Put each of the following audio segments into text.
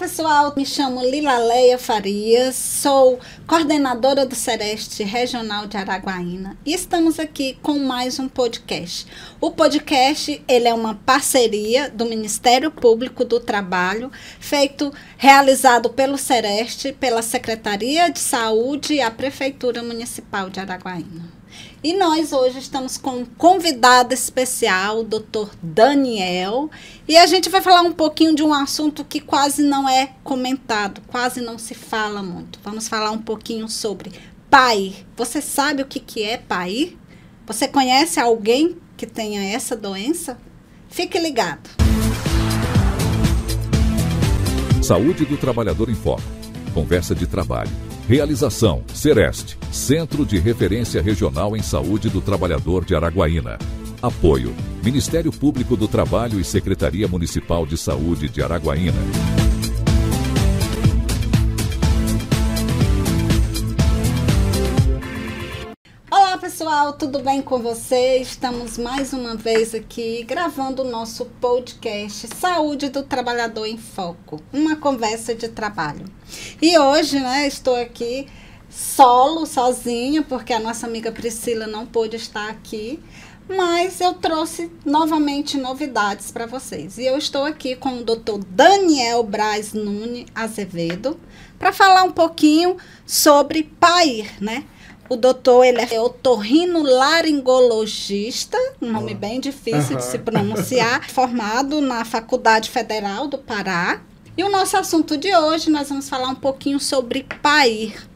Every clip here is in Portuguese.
pessoal, me chamo Lilaleia Farias, sou coordenadora do Sereste Regional de Araguaína e estamos aqui com mais um podcast. O podcast ele é uma parceria do Ministério Público do Trabalho, realizado pelo Sereste, pela Secretaria de Saúde e a Prefeitura Municipal de Araguaína. E nós hoje estamos com um convidado especial, o Dr. Daniel, e a gente vai falar um pouquinho de um assunto que quase não é comentado, quase não se fala muito. Vamos falar um pouquinho sobre PAIR. Você sabe o que é PAIR? Você conhece alguém que tenha essa doença? Fique ligado. Saúde do Trabalhador em Foco. Conversa de trabalho. Realização, Sereste, Centro de Referência Regional em Saúde do Trabalhador de Araguaína. Apoio, Ministério Público do Trabalho e Secretaria Municipal de Saúde de Araguaína. Olá pessoal, tudo bem com vocês? Estamos mais uma vez aqui gravando o nosso podcast Saúde do Trabalhador em Foco, uma conversa de trabalho. E hoje, estou aqui sozinha, porque a nossa amiga Priscila não pôde estar aqui, mas eu trouxe novamente novidades para vocês. E eu estou aqui com o Dr. Daniel Braz Nunes Azevedo para falar um pouquinho sobre PAIR, O doutor, ele é otorrinolaringologista, um nome bem difícil de se pronunciar, formado na Faculdade Federal do Pará. E o nosso assunto de hoje, nós vamos falar um pouquinho sobre PAIR,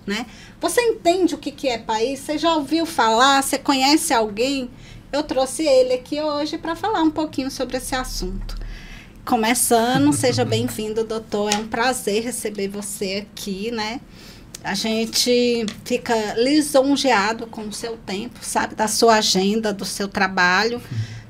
Você entende o que é PAIR? Você já ouviu falar? Você conhece alguém? Eu trouxe ele aqui hoje para falar um pouquinho sobre esse assunto. Começando, seja bem-vindo, doutor. É um prazer receber você aqui, A gente fica lisonjeado com o seu tempo, da sua agenda, do seu trabalho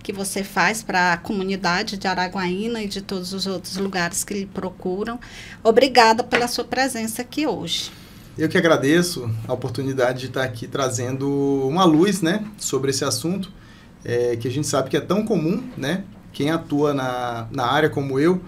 que você faz para a comunidade de Araguaína e de todos os outros lugares que lhe procuram. Obrigada pela sua presença aqui hoje. Eu que agradeço a oportunidade de estar aqui trazendo uma luz, sobre esse assunto, que a gente sabe que é tão comum, Quem atua na área como eu,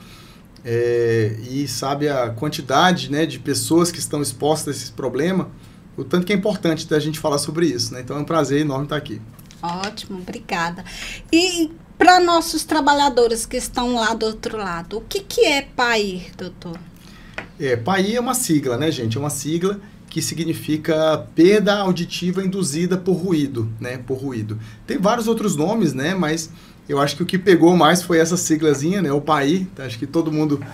e sabe a quantidade de pessoas que estão expostas a esse problema, o tanto que é importante da gente falar sobre isso. Então é um prazer enorme estar aqui. Ótimo, obrigada. E para nossos trabalhadores que estão lá do outro lado, o que é PAIR, doutor? PAIR é uma sigla, gente? É uma sigla que significa perda auditiva induzida por ruído, Por ruído. Tem vários outros nomes, Mas eu acho que o que pegou mais foi essa siglazinha, o PAIR. Acho que todo mundo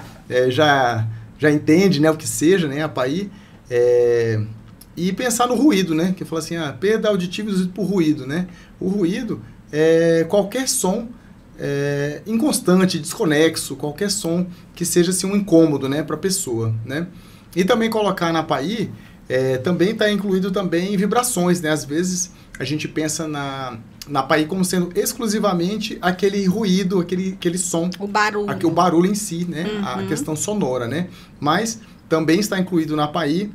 já entende, o que seja, a PAIR. E pensar no ruído, que fala assim, perda auditiva induzida por ruído, O ruído é qualquer som inconstante, desconexo, qualquer som que seja assim, um incômodo, para a pessoa, E também colocar na PAIR, também está incluído também vibrações, Às vezes a gente pensa na PAIR como sendo exclusivamente aquele ruído, aquele som. O barulho. O barulho em si, A questão sonora, Mas também está incluído na PAIR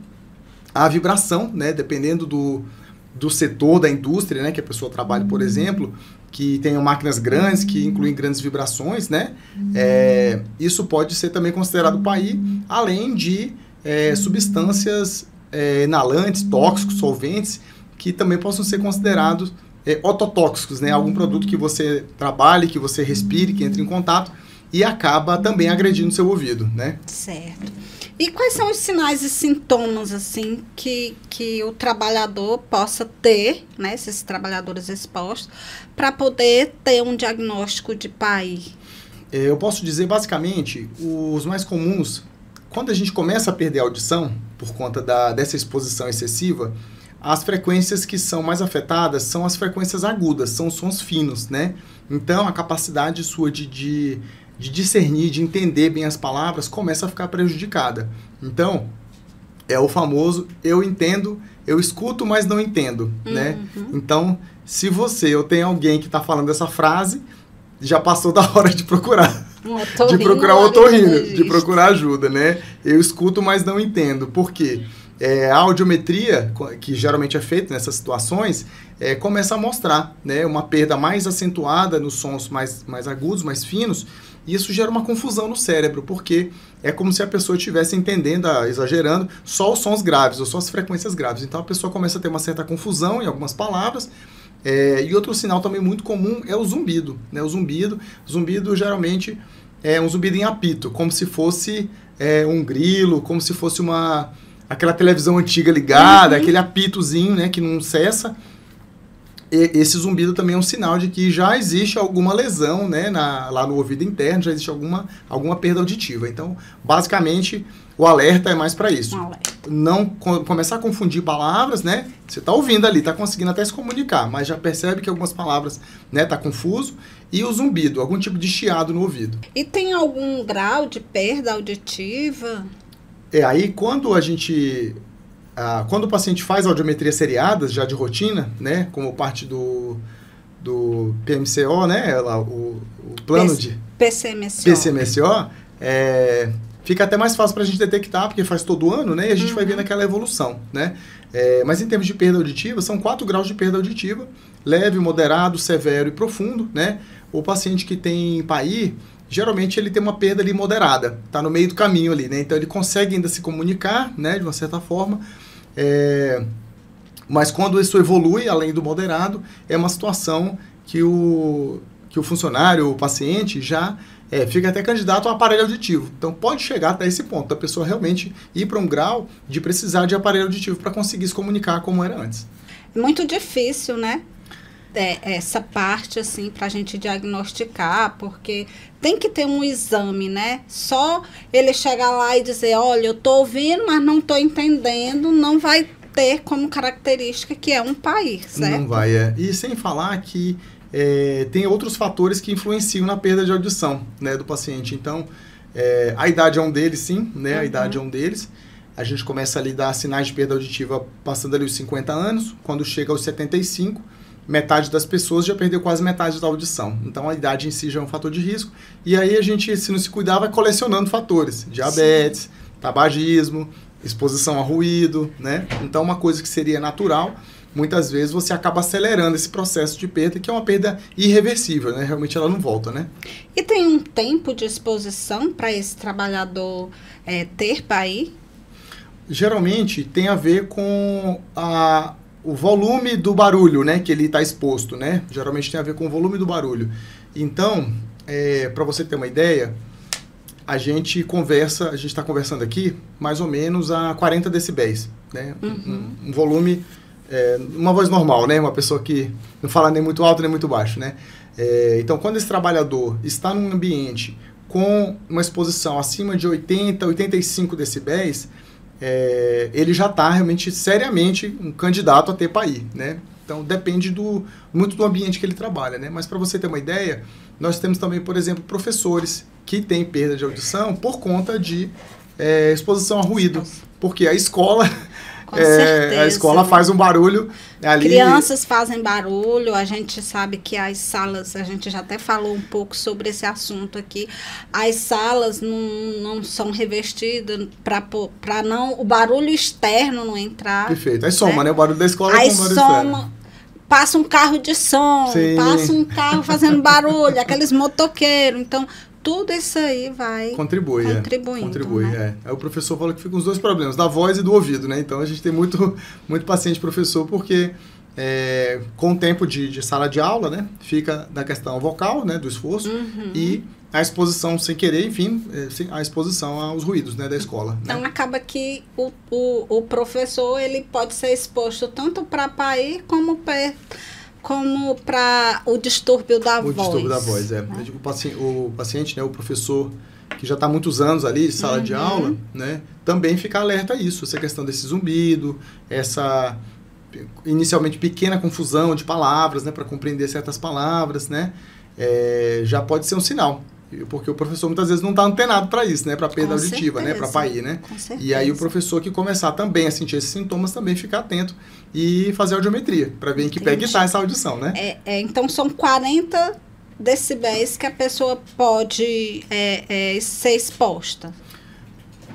a vibração, Dependendo do setor da indústria, que a pessoa trabalha, por exemplo, que tenham máquinas grandes, que incluem grandes vibrações, Isso pode ser também considerado PAIR, além de substâncias inalantes, tóxicos, solventes, que também possam ser considerados ototóxicos, Algum produto que você trabalhe, que você respire, que entre em contato e acaba também agredindo o seu ouvido, Certo. E quais são os sinais e sintomas, assim, que o trabalhador possa ter, esses trabalhadores expostos, para poder ter um diagnóstico de PAIR? Eu posso dizer, basicamente, os mais comuns, quando a gente começa a perder a audição, por conta dessa exposição excessiva, as frequências que são mais afetadas são as frequências agudas, são os sons finos, Então, a capacidade sua de discernir, de entender bem as palavras, começa a ficar prejudicada. Então, é o famoso, eu entendo, eu escuto, mas não entendo, Então, se eu tenho alguém que está falando essa frase, já passou da hora de procurar. De procurar um otorrino, de procurar ajuda, Eu escuto, mas não entendo. Por quê? A audiometria, que geralmente é feita nessas situações, começa a mostrar uma perda mais acentuada nos sons mais agudos, mais finos, E isso gera uma confusão no cérebro, porque é como se a pessoa estivesse entendendo, exagerando, só os sons graves, ou só as frequências graves. Então a pessoa começa a ter uma certa confusão em algumas palavras. E outro sinal também muito comum é o zumbido, né? O zumbido geralmente é um zumbido em apito, como se fosse um grilo, como se fosse aquela televisão antiga ligada, aquele apitozinho, né, que não cessa. Esse zumbido também é um sinal de que já existe alguma lesão, né, lá no ouvido interno, já existe alguma perda auditiva. Então, basicamente, o alerta é mais para isso. Não começar a confundir palavras, né? Você está ouvindo ali, está conseguindo até se comunicar, mas já percebe que algumas palavras, né, tá confuso. E o zumbido, algum tipo de chiado no ouvido. E tem algum grau de perda auditiva? Aí quando quando o paciente faz audiometria seriadas, já de rotina, né, como parte do PMCO, né, o plano de PCMSO, fica até mais fácil para a gente detectar, porque faz todo ano, né, e a gente vai vendo aquela evolução, né. Mas em termos de perda auditiva, são 4 graus de perda auditiva, leve, moderado, severo e profundo, né. O paciente que tem PAI, geralmente ele tem uma perda ali moderada, está no meio do caminho ali, né? Então ele consegue ainda se comunicar, né, de uma certa forma, mas quando isso evolui, além do moderado, é uma situação que o funcionário, o paciente, já fica até candidato ao aparelho auditivo. Então pode chegar até esse ponto, da pessoa realmente ir para um grau de precisar de aparelho auditivo para conseguir se comunicar como era antes. É muito difícil, né? Essa parte, assim, para a gente diagnosticar, porque tem que ter um exame, né? Só ele chegar lá e dizer, olha, eu tô ouvindo, mas não tô entendendo, não vai ter como característica que é um PAI, certo? Não vai, E sem falar que tem outros fatores que influenciam na perda de audição, né, do paciente. Então, a idade é um deles, sim, né? A idade é um deles. A gente começa ali a dar sinais de perda auditiva passando ali os 50 anos, quando chega aos 75, metade das pessoas já perdeu quase metade da audição. Então, a idade em si já é um fator de risco. E aí, a gente, se não se cuidar, vai colecionando fatores. Diabetes, sim, tabagismo, exposição a ruído, né? Então, uma coisa que seria natural, muitas vezes você acaba acelerando esse processo de perda, que é uma perda irreversível, né? Realmente ela não volta, né? E tem um tempo de exposição para esse trabalhador ter PAI? Geralmente, tem a ver com o volume do barulho, né, que ele está exposto, né? Geralmente tem a ver com o volume do barulho. Então, para você ter uma ideia, a gente está conversando aqui mais ou menos a 40 decibéis, né? Um volume, uma voz normal, né? Uma pessoa que não fala nem muito alto nem muito baixo, né? Então, quando esse trabalhador está num ambiente com uma exposição acima de 80, 85 decibéis, ele já está realmente, seriamente, um candidato a ter PAI, né? Então, depende muito do ambiente que ele trabalha, né? Mas, para você ter uma ideia, nós temos também, por exemplo, professores que têm perda de audição por conta de exposição a ruído. Porque a escola... Com certeza. A escola faz um barulho ali. Crianças fazem barulho, a gente sabe que as salas, a gente já até falou um pouco sobre esse assunto aqui, as salas não são revestidas para o barulho externo não entrar. Perfeito. Aí soma, né? O barulho da escola aí com o barulho externo. Passa um carro de som, sim, passa um carro fazendo barulho, aqueles motoqueiros, então... Tudo isso aí vai contribuindo. Né? Aí o professor fala que fica os dois problemas, da voz e do ouvido, né? Então a gente tem muito paciente professor porque com o tempo de sala de aula, né? Fica da questão vocal, né? Do esforço e a exposição sem querer, enfim, a exposição aos ruídos, né? Da escola. Então né? acaba que o professor ele pode ser exposto tanto para PAI como para o distúrbio da voz. O distúrbio da voz, né? Eu digo, o paciente, né, o professor que já está há muitos anos ali em sala de aula, né, também fica alerta a isso, essa questão desse zumbido, essa inicialmente pequena confusão de palavras, né, para compreender certas palavras, né, já pode ser um sinal. Porque o professor muitas vezes não está antenado para isso, né? Para perda auditiva, né? Para PAI, né? Com certeza. E aí o professor que começar também a sentir esses sintomas também ficar atento e fazer audiometria, para ver em que pé que está essa audição, né? Então são 40 decibéis que a pessoa pode ser exposta.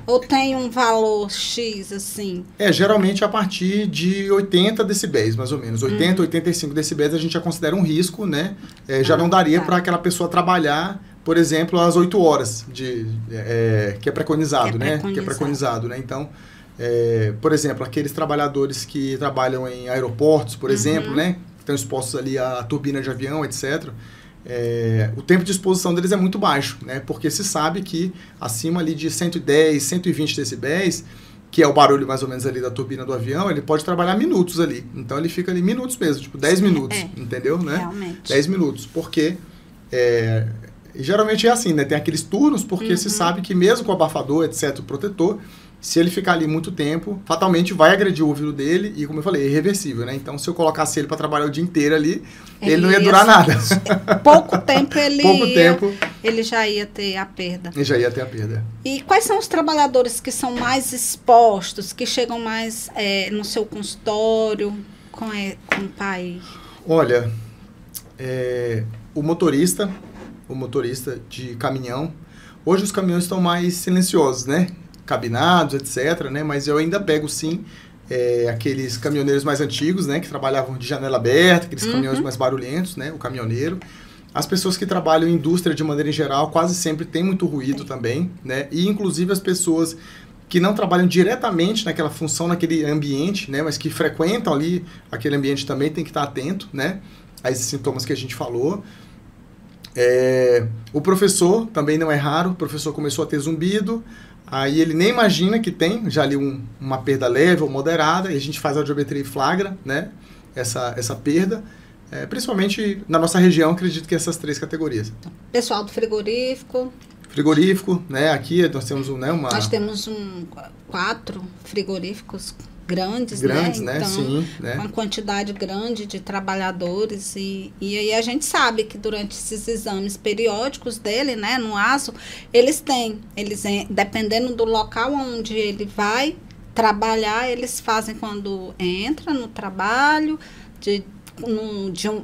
Ou tem um valor X, assim? Geralmente a partir de 80 decibéis, mais ou menos. 80, 85 decibéis a gente já considera um risco, né? Já não daria para aquela pessoa trabalhar por exemplo, às 8 horas, que é preconizado, né? Que é preconizado, né? Então, por exemplo, aqueles trabalhadores que trabalham em aeroportos, por exemplo, né? Que estão expostos ali à turbina de avião, etc., o tempo de exposição deles é muito baixo, né? Porque se sabe que acima ali de 110, 120 decibéis, que é o barulho mais ou menos ali da turbina do avião, ele pode trabalhar minutos ali. Então ele fica ali minutos mesmo, tipo 10 minutos, entendeu? Né? Realmente. 10 minutos, porque geralmente é assim, né? Tem aqueles turnos, porque se sabe que mesmo com o abafador, etc., o protetor, se ele ficar ali muito tempo, fatalmente vai agredir o ouvido dele e, como eu falei, é irreversível, né? Então, se eu colocasse ele para trabalhar o dia inteiro ali, ele não ia durar nada. Pouco tempo tempo ele já ia ter a perda. Ele já ia ter a perda. E quais são os trabalhadores que são mais expostos, que chegam mais no seu consultório com o pai? Olha, o motorista de caminhão, hoje os caminhões estão mais silenciosos, né? Cabinados, etc., né? Mas eu ainda pego, sim, aqueles caminhoneiros mais antigos, né? Que trabalhavam de janela aberta, aqueles caminhões mais barulhentos, né? O caminhoneiro. As pessoas que trabalham em indústria, de maneira em geral, quase sempre tem muito ruído também, né? E, inclusive, as pessoas que não trabalham diretamente naquela função, naquele ambiente, né? Mas que frequentam ali aquele ambiente também, tem que estar atento, né? A esses sintomas que a gente falou. O professor também não é raro. O professor começou a ter zumbido, aí ele nem imagina que tem já ali uma perda leve ou moderada, e a gente faz a audiometria e flagra, né, essa perda. Principalmente na nossa região, acredito que essas 3 categorias. Pessoal do frigorífico. Frigorífico, né, aqui nós temos Nós temos 4 frigoríficos grandes, né? Então, sim, né? Uma quantidade grande de trabalhadores e aí a gente sabe que durante esses exames periódicos dele, né, no ASO, eles dependendo do local onde ele vai trabalhar, eles fazem quando entra no trabalho, de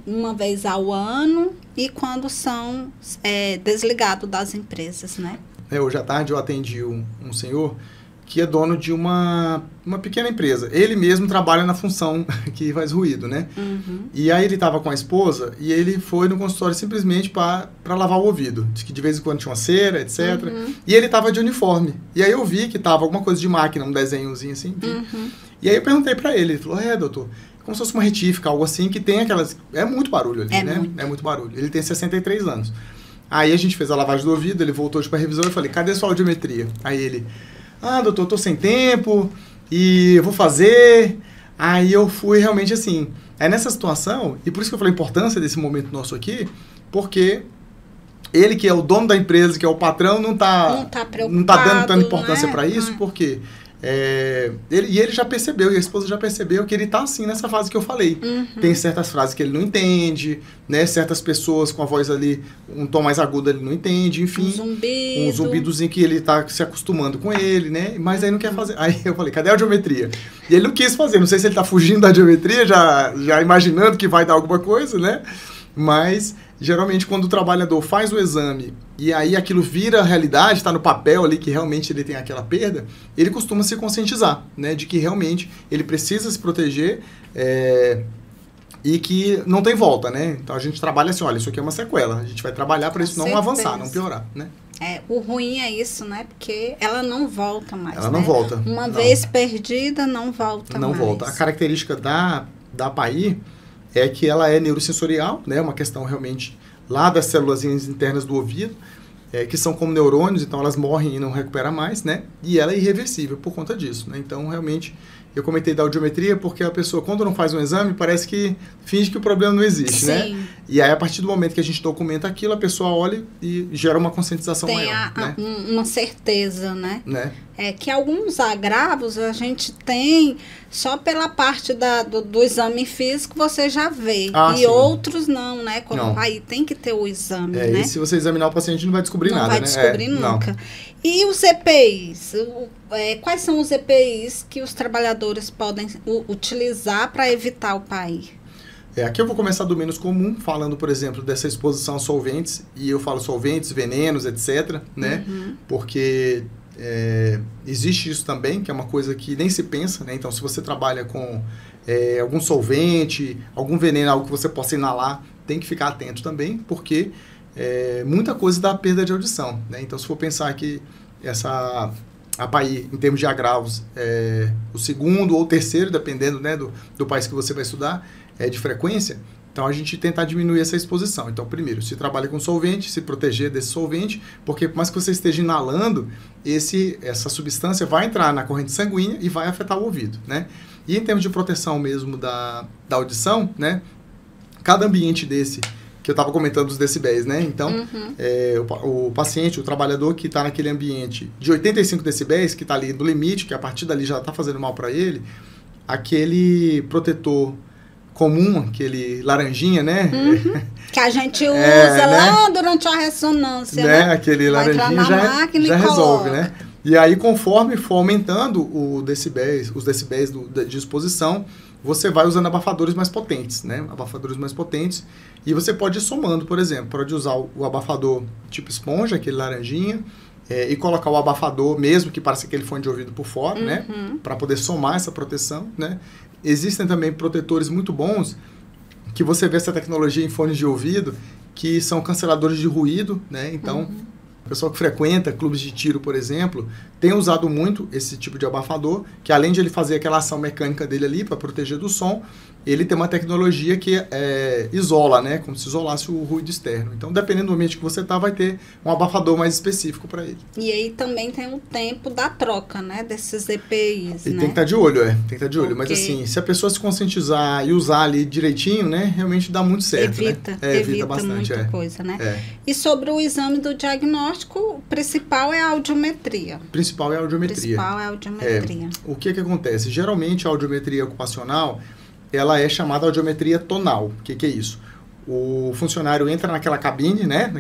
uma vez ao ano e quando são desligados das empresas, né? Hoje à tarde eu atendi um senhor que é dono de uma pequena empresa. Ele mesmo trabalha na função que faz ruído, né? E aí ele estava com a esposa e ele foi no consultório simplesmente para lavar o ouvido. Diz que de vez em quando tinha uma cera, etc. E ele estava de uniforme. E aí eu vi que estava alguma coisa de máquina, um desenhozinho assim. E aí eu perguntei para ele. Ele falou, doutor, como se fosse uma retífica, algo assim, que tem aquelas... É muito barulho ali, né? É muito barulho. Ele tem 63 anos. Aí a gente fez a lavagem do ouvido, ele voltou para a revisão e eu falei, cadê sua audiometria? Aí ele... doutor, eu tô sem tempo e eu vou fazer. Aí eu fui realmente assim. Nessa situação, e por isso que eu falei a importância desse momento nosso aqui, porque ele que é o dono da empresa, que é o patrão, não tá dando tanta importância, né, para isso, porque ele já percebeu, e a esposa já percebeu que ele tá assim nessa fase que eu falei. Tem certas frases que ele não entende, né? Certas pessoas com a voz ali, um tom mais agudo ele não entende, enfim. Um zumbidozinho que ele tá se acostumando com ele, né? Mas aí não quer fazer. Aí eu falei, cadê a audiometria? E ele não quis fazer, não sei se ele tá fugindo da audiometria, já imaginando que vai dar alguma coisa, né? Mas, geralmente, quando o trabalhador faz o exame e aí aquilo vira realidade, está no papel ali que realmente ele tem aquela perda, ele costuma se conscientizar, né? De que realmente ele precisa se proteger e que não tem volta, né? Então, a gente trabalha assim, olha, isso aqui é uma sequela. A gente vai trabalhar para isso não avançar, não piorar, né? O ruim é isso, né? Porque ela não volta mais, Ela não volta. Uma vez perdida, não volta mais. Não volta. A característica da APAI é que ela é neurosensorial, né? Uma questão realmente lá das células internas do ouvido, que são como neurônios, então elas morrem e não recuperam mais, né? E ela é irreversível por conta disso, né? Então, realmente, eu comentei da audiometria porque a pessoa, quando não faz um exame, parece que finge que o problema não existe, né? E aí, a partir do momento que a gente documenta aquilo, a pessoa olha e gera uma conscientização maior, né? Uma certeza, né? né? Que alguns agravos a gente tem só pela parte do exame físico, você já vê. E sim. Outros não, né? Como não. Aí tem que ter o exame, né? E se você examinar o paciente, não vai descobrir nada, né? Não vai descobrir nunca. Não. E os EPIs? Quais são os EPIs que os trabalhadores podem utilizar para evitar o PAI? Aqui eu vou começar do menos comum, falando, por exemplo, dessa exposição a solventes. E eu falo solventes, venenos, etc., né? Uhum. Porque existe isso também, que é uma coisa que nem se pensa, né? Então, se você trabalha com algum solvente, algum veneno, algo que você possa inalar, tem que ficar atento também, porque muita coisa da perda de audição, né? Então, se for pensar que a PAI, em termos de agravos, o segundo ou terceiro, dependendo, né, do país que você vai estudar, de frequência, então a gente tentar diminuir essa exposição. Então, primeiro, se trabalha com solvente, se proteger desse solvente, porque por mais que você esteja inalando, essa substância vai entrar na corrente sanguínea e vai afetar o ouvido, né? E em termos de proteção mesmo da audição, né, cada ambiente desse, que eu estava comentando os decibéis, né? Então, o paciente, o trabalhador que está naquele ambiente de 85 decibéis, que está ali no limite, que a partir dali já está fazendo mal para ele, aquele protetor comum, aquele laranjinha, né? Que a gente usa lá durante a ressonância, né? Aquele laranjinha já resolve, né? E aí, conforme for aumentando os decibéis de exposição, você vai usando abafadores mais potentes, né? Abafadores mais potentes. E você pode ir somando, por exemplo, pode usar o abafador tipo esponja, aquele laranjinha, e colocar o abafador, mesmo que pareça aquele fone de ouvido por fora, né? Para poder somar essa proteção, né? Existem também protetores muito bons, que você vê essa tecnologia em fones de ouvido, que são canceladores de ruído, né? Então, o pessoal que frequenta clubes de tiro, por exemplo, tem usado muito esse tipo de abafador, que além de ele fazer aquela ação mecânica dele ali para proteger do som, ele tem uma tecnologia que isola, né? Como se isolasse o ruído externo. Então, dependendo do ambiente que você está, vai ter um abafador mais específico para ele. E aí também tem o tempo da troca, né? Desses EPIs, e né? tem que estar de olho, tem que estar de olho. Mas assim, se a pessoa se conscientizar e usar ali direitinho, né? Realmente dá muito certo, evita bastante, muita coisa, né? E sobre o exame do diagnóstico, o principal é a audiometria. O principal é a audiometria. O que acontece? Geralmente, a audiometria ocupacional, ela é chamada audiometria tonal. O que é isso? O funcionário entra naquela cabine, né?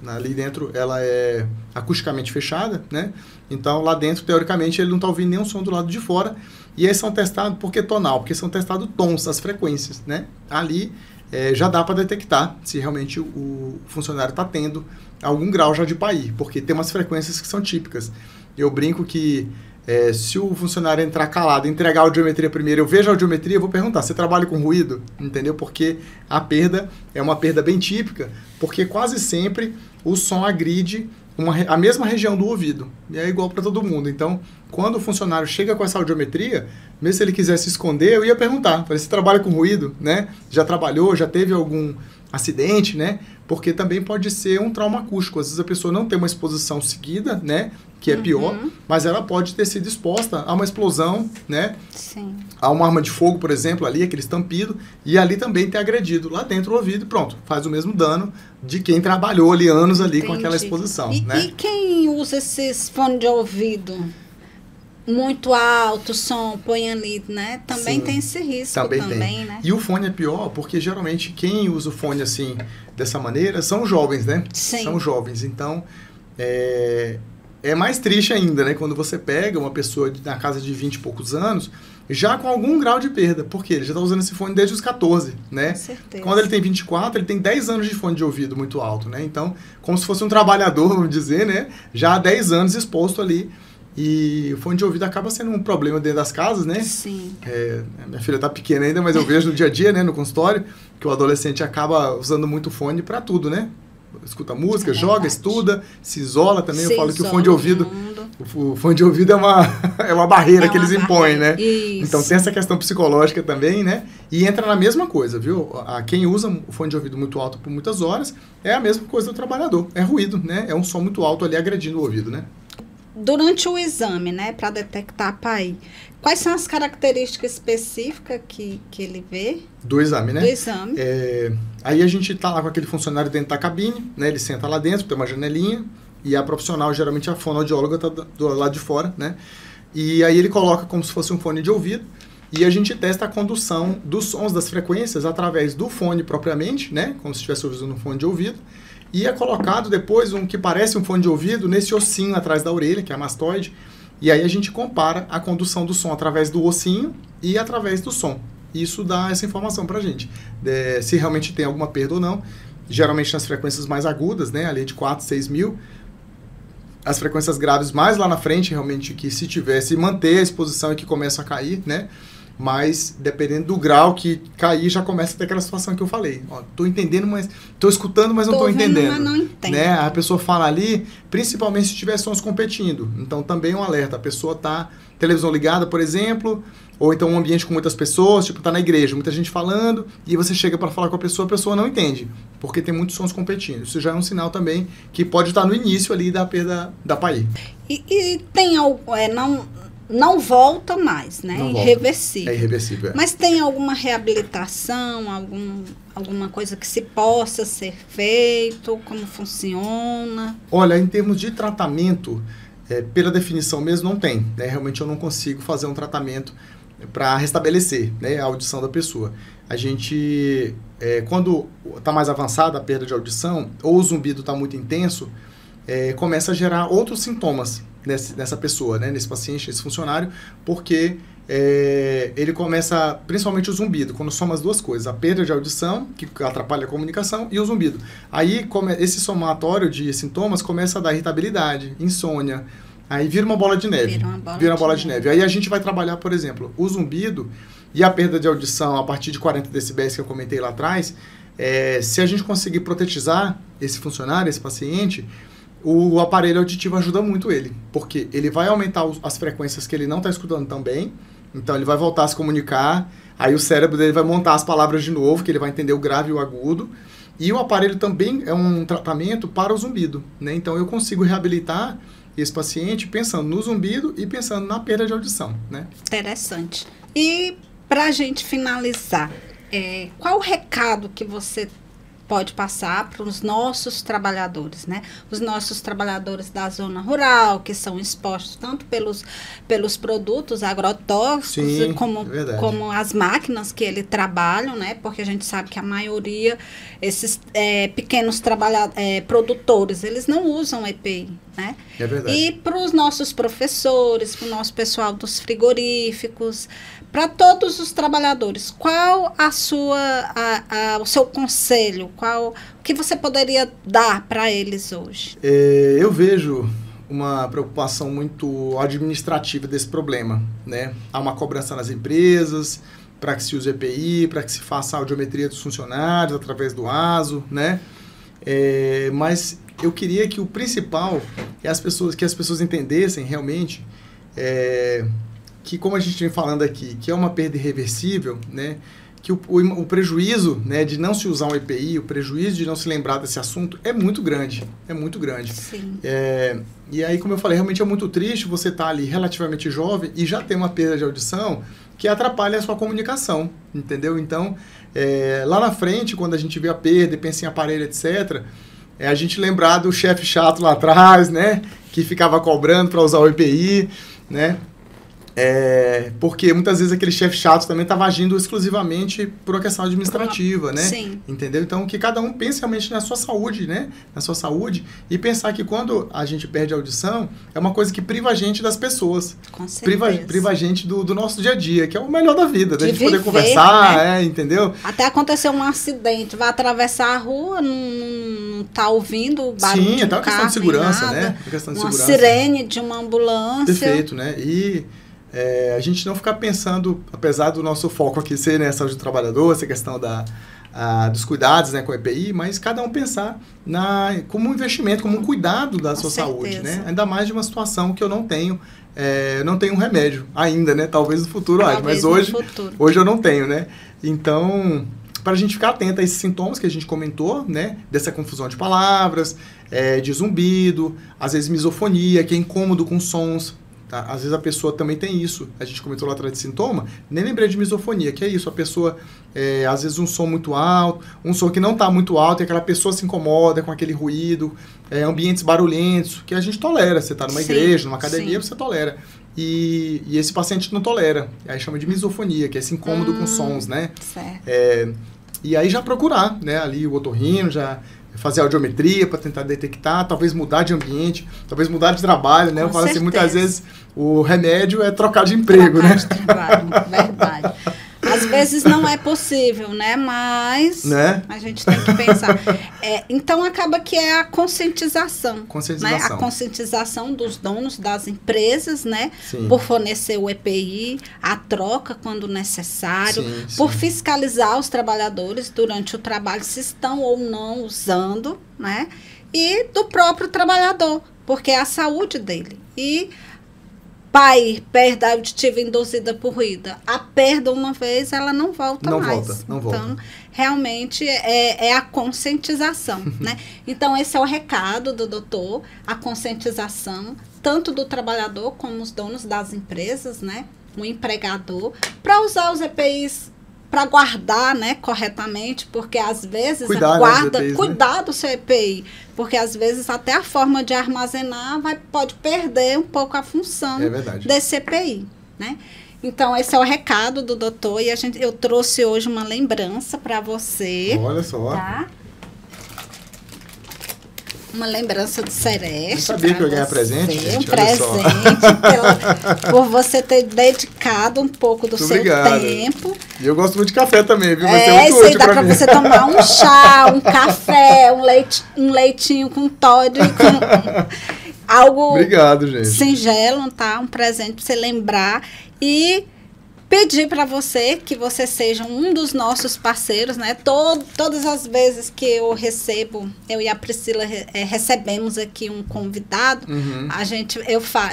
Ali dentro, ela é acusticamente fechada, né? Então, lá dentro, teoricamente, ele não está ouvindo nenhum som do lado de fora. E aí são testados, por que tonal? Porque são testados tons, as frequências, né? Ali já dá para detectar se realmente o funcionário está tendo algum grau já de PAI, porque tem umas frequências que são típicas. Eu brinco que se o funcionário entrar calado, entregar a audiometria primeiro, eu vejo a audiometria, eu vou perguntar, você trabalha com ruído? Entendeu? Porque a perda é uma perda bem típica, porque quase sempre o som agride a mesma região do ouvido. E é igual para todo mundo. Então, quando o funcionário chega com essa audiometria, mesmo se ele quiser se esconder, eu ia perguntar, você trabalha com ruído, né? Já trabalhou, já teve algum acidente, né? Porque também pode ser um trauma acústico. Às vezes a pessoa não tem uma exposição seguida, né? Que é pior, mas ela pode ter sido exposta a uma explosão, né? Sim. A uma arma de fogo, por exemplo, ali, aquele estampido, e ali também ter agredido lá dentro do ouvido e pronto, faz o mesmo dano de quem trabalhou ali anos ali com aquela exposição, né? E quem usa esses fones de ouvido muito alto, som, põe ali, né? Também tem esse risco também, né? E o fone é pior porque geralmente quem usa o fone assim, dessa maneira, são jovens, né? Sim. São jovens, então é mais triste ainda, né? Quando você pega uma pessoa na casa de 20 e poucos anos, já com algum grau de perda, porque ele já está usando esse fone desde os 14, né? Com certeza. Quando ele tem 24, ele tem 10 anos de fone de ouvido muito alto, né? Então, como se fosse um trabalhador, vamos dizer, né? Já há 10 anos exposto ali. E o fone de ouvido acaba sendo um problema dentro das casas, né? Sim. Minha filha está pequena ainda, mas eu vejo no dia a dia, né? No consultório, que o adolescente acaba usando muito fone para tudo, né? Escuta música, joga, estuda, se isola também. Eu falo que o fone de ouvido... O fone de ouvido é uma barreira que eles impõem, né? Isso. Então tem essa questão psicológica também, né? E entra na mesma coisa, viu? Quem usa o fone de ouvido muito alto por muitas horas é a mesma coisa do trabalhador. É ruído, né? É um som muito alto ali agredindo o ouvido, né? Durante o exame, né, para detectar a PAI, quais são as características específicas que ele vê? Do exame, né? Do exame. Aí a gente tá lá com aquele funcionário dentro da cabine, né? Ele senta lá dentro, tem uma janelinha, e a profissional, geralmente a fonoaudióloga, tá do lado de fora, né? E aí ele coloca como se fosse um fone de ouvido, e a gente testa a condução dos sons, das frequências, através do fone propriamente, né? Como se estivesse usando um fone de ouvido. E é colocado depois um que parece um fone de ouvido nesse ossinho atrás da orelha, que é a mastoide. E aí a gente compara a condução do som através do ossinho e através do som. Isso dá essa informação pra gente, se realmente tem alguma perda ou não. Geralmente nas frequências mais agudas, né, ali de 4, 6 mil. As frequências graves mais lá na frente, realmente, que se tivesse manter a exposição e que começa a cair, né? Mas, dependendo do grau que cair, já começa a ter aquela situação que eu falei. Ó, tô entendendo, mas... Tô escutando, mas não tô entendendo. Mas não entendo. Né? A pessoa fala ali, principalmente se tiver sons competindo. Então, também um alerta. A pessoa tá... Televisão ligada, por exemplo... Ou então um ambiente com muitas pessoas, tipo, tá na igreja, muita gente falando, e você chega para falar com a pessoa não entende, porque tem muitos sons competindo. Isso já é um sinal também que pode estar no início ali da perda da PAI. E tem algo, não volta mais, né? Não volta. Irreversível. É irreversível. Mas tem alguma reabilitação, alguma coisa que se possa ser feito? Como funciona? Olha, em termos de tratamento, pela definição mesmo, não tem. Né? Realmente eu não consigo fazer um tratamento para restabelecer, né, a audição da pessoa. A gente, quando está mais avançada a perda de audição, ou o zumbido está muito intenso, começa a gerar outros sintomas nessa pessoa, né, nesse paciente, nesse funcionário, porque ele começa, principalmente o zumbido, quando soma as duas coisas, a perda de audição, que atrapalha a comunicação, e o zumbido. Aí, esse somatório de sintomas começa a dar irritabilidade, insônia. Aí vira uma bola de neve. Vira uma bola de neve. Aí a gente vai trabalhar, por exemplo, o zumbido e a perda de audição a partir de 40 decibéis que eu comentei lá atrás. Se a gente conseguir protetizar esse funcionário, esse paciente, o aparelho auditivo ajuda muito ele. Porque ele vai aumentar as frequências que ele não está escutando tão bem. Então ele vai voltar a se comunicar. Aí o cérebro dele vai montar as palavras de novo, que ele vai entender o grave e o agudo. E o aparelho também é um tratamento para o zumbido, né? Então eu consigo reabilitar esse paciente pensando no zumbido e pensando na perda de audição, né? Interessante. E para a gente finalizar, qual o recado que você pode passar para os nossos trabalhadores, né? Os nossos trabalhadores da zona rural, que são expostos tanto pelos produtos agrotóxicos, sim, como as máquinas que eles trabalham, né? Porque a gente sabe que a maioria, esses pequenos produtores, eles não usam EPI, né? É verdade. E para os nossos professores, para o nosso pessoal dos frigoríficos, para todos os trabalhadores, qual o seu conselho? O que você poderia dar para eles hoje? Eu vejo uma preocupação muito administrativa desse problema, né? Há uma cobrança nas empresas para que se use EPI, para que se faça a audiometria dos funcionários através do ASO, né? Mas eu queria que o principal é que as pessoas entendessem realmente que, como a gente vem falando aqui, que é uma perda irreversível, né? Que o prejuízo, né, de não se usar um EPI, o prejuízo de não se lembrar desse assunto é muito grande. É muito grande. Sim. E aí, como eu falei, realmente é muito triste você estar ali relativamente jovem e já ter uma perda de audição que atrapalha a sua comunicação, entendeu? Então, lá na frente, quando a gente vê a perda e pensa em aparelho, etc., a gente lembrar do chefe chato lá atrás, né, que ficava cobrando para usar o EPI, né? Porque muitas vezes aquele chefe chato também estava agindo exclusivamente por uma questão administrativa, né? Sim. Entendeu? Então, que cada um pense realmente na sua saúde, né? Na sua saúde, e pensar que quando a gente perde a audição, é uma coisa que priva a gente das pessoas. Com certeza. Priva a gente do nosso dia a dia, que é o melhor da vida, da gente viver, poder conversar, né? Entendeu? Até aconteceu um acidente, vai atravessar a rua, não tá ouvindo o barulho de um até uma carro, questão de segurança, nada, né? Uma questão de uma segurança. sirene de uma ambulância. Perfeito, né? E a gente não ficar pensando, apesar do nosso foco aqui ser, né, saúde do trabalhador, essa questão dos cuidados, né, com o EPI, mas cada um pensar como um investimento, como um cuidado da sua saúde, né? Ainda mais de uma situação que eu não tenho um remédio ainda, né? Talvez no futuro haja, mas hoje eu não tenho, né? Então, para a gente ficar atento a esses sintomas que a gente comentou, né? Dessa confusão de palavras, de zumbido, às vezes misofonia, que é incômodo com sons. Tá? Às vezes a pessoa também tem isso. A gente comentou lá atrás de sintoma, nem lembrei de misofonia, que é isso. A pessoa, às vezes um som muito alto, um som que não está muito alto, e aquela pessoa se incomoda com aquele ruído, ambientes barulhentos, que a gente tolera. Você está numa igreja, numa academia, você tolera. E esse paciente não tolera. Aí chama de misofonia, que é esse incômodo com sons, né? Certo. E aí já procurar, né? Ali o otorrino, já fazer audiometria para tentar detectar, talvez mudar de ambiente, talvez mudar de trabalho, né? Eu falo assim, muitas vezes o remédio é trocar de emprego, né? De trabalho, verdade. Às vezes não é possível, né? Mas a gente tem que pensar. Então, acaba que é a conscientização. Né? A conscientização dos donos das empresas, né? Por fornecer o EPI, a troca quando necessário, por fiscalizar os trabalhadores durante o trabalho, se estão ou não usando, né? E do próprio trabalhador, porque é a saúde dele. E perda auditiva induzida por ruído. A perda uma vez, ela não volta mais. Não volta. Então, realmente é a conscientização, né? Então, esse é o recado do doutor, a conscientização, tanto do trabalhador como os donos das empresas, né? O empregador, para usar os EPIs para guardar, né, corretamente, porque às vezes cuidar do seu EPI, porque às vezes até a forma de armazenar pode perder um pouco a função desse EPI, né? Então, esse é o recado do doutor e eu trouxe hoje uma lembrança para você. Olha só. Tá? Uma lembrança do Sereste. Eu sabia que eu ia ganhar presente, gente. Um presente por você ter dedicado um pouco do seu tempo. E eu gosto muito de café também, viu? Isso aí dá para você tomar um chá, um café, um leitinho com Toddy, com algo Obrigado, gente. Singelo, tá? Um presente para você lembrar e pedir para você que você seja um dos nossos parceiros, né? Todas as vezes que eu e a Priscila recebemos aqui um convidado,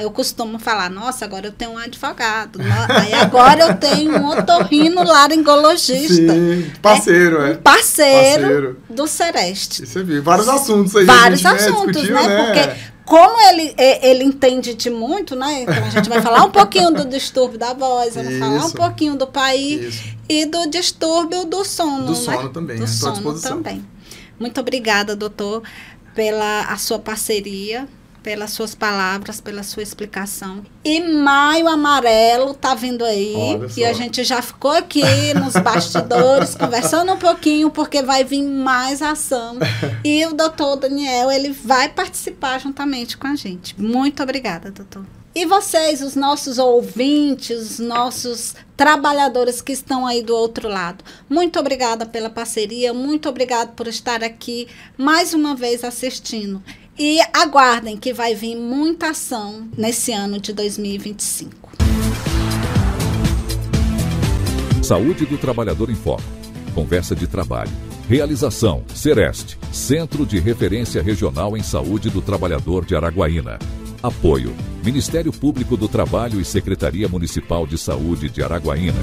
eu costumo falar, nossa, agora eu tenho um advogado, aí agora eu tenho um otorrinolaringologista. Sim, parceiro, parceiro do Sereste. Você viu, vários assuntos aí. Vários assuntos, né? Porque como ele entende de muito, né? Então a gente vai falar um pouquinho do distúrbio da voz, vamos falar um pouquinho do PAI e do distúrbio do sono. Do sono também, do sono também. Muito obrigada, doutor, pela sua parceria, pelas suas palavras, pela sua explicação. E Maio Amarelo tá vindo aí. E a gente já ficou aqui nos bastidores conversando um pouquinho, porque vai vir mais ação. E o doutor Daniel, ele vai participar juntamente com a gente. Muito obrigada, doutor. E vocês, os nossos ouvintes, os nossos trabalhadores que estão aí do outro lado, muito obrigada pela parceria, muito obrigada por estar aqui mais uma vez assistindo. E aguardem que vai vir muita ação nesse ano de 2025. Saúde do Trabalhador em Foco. Conversa de trabalho. Realização: Sereste, Centro de Referência Regional em Saúde do Trabalhador de Araguaína. Apoio: Ministério Público do Trabalho e Secretaria Municipal de Saúde de Araguaína.